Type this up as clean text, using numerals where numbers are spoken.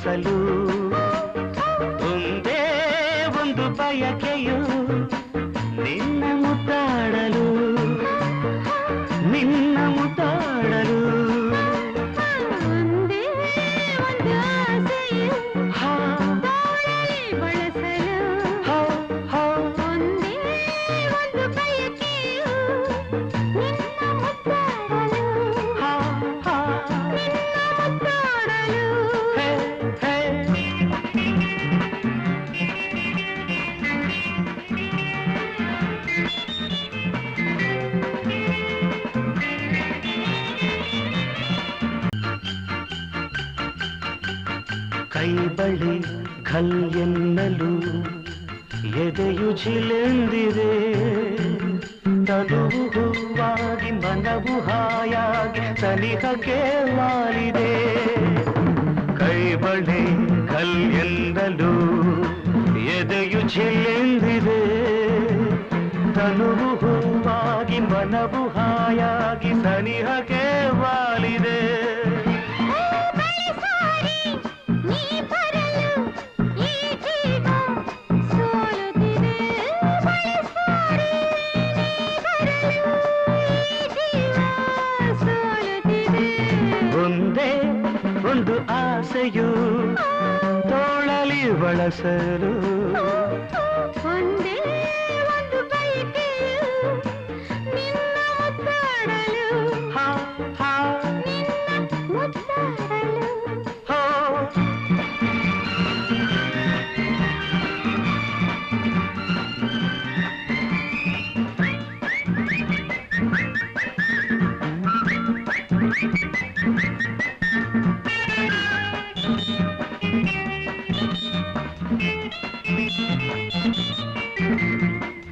ಬಳಸಲು ಒಂದೇ ಒಂದು ಬಯಕೆಯು ನಿನ್ನ ಮುದ್ದಾಡಲು ನಿನ್ನ ಮುದ್ದಾಡಲು ಒಂದೇ ಒಂದು ಆಸೆಯು ತೋಳಲಿ ಬಳಸಲು ಒಂದೇ ಒಂದು ಬಯಕೆಯು ನಿನ್ನ ಮುದ್ದಾಡಲು ನಿನ್ನ ಮುದ್ದಾಡಲು ಕೈ ಬಳಿ ಘಲ್ ಎನ್ನಲು ಎದೆಯು ಜಿಲೆಂದಿದೆ ತನುವು ಹೂವಾಗಿ ಮನವು ಹಾಯಾಗಿ ಸನಿಹಕ್ಕೆ ವಾಲಿದೆ ಕೈ ಬಳಿ ಘಲ್ ಎನ್ನಲು ಎದೆಯು ಜಿಲೆಂದಿದೆ ತನುವು ಹೂವಾಗಿ ಮನವು ಹಾಯಾಗಿ ಸನಿಹಕ್ಕೆ ವಾಲಿದೆ ಒಂದೇ ಒಂದು ಆಸೆಯು ತೋಳಲಿ ಬಳಸಲು ಒಂದೇ ಒಂದು ಬಯಕೆಯು ನಿನ್ನ ಮುದ್ದಾಡಲು ನಿನ್ನ ಮುದ್ದಾಡಲು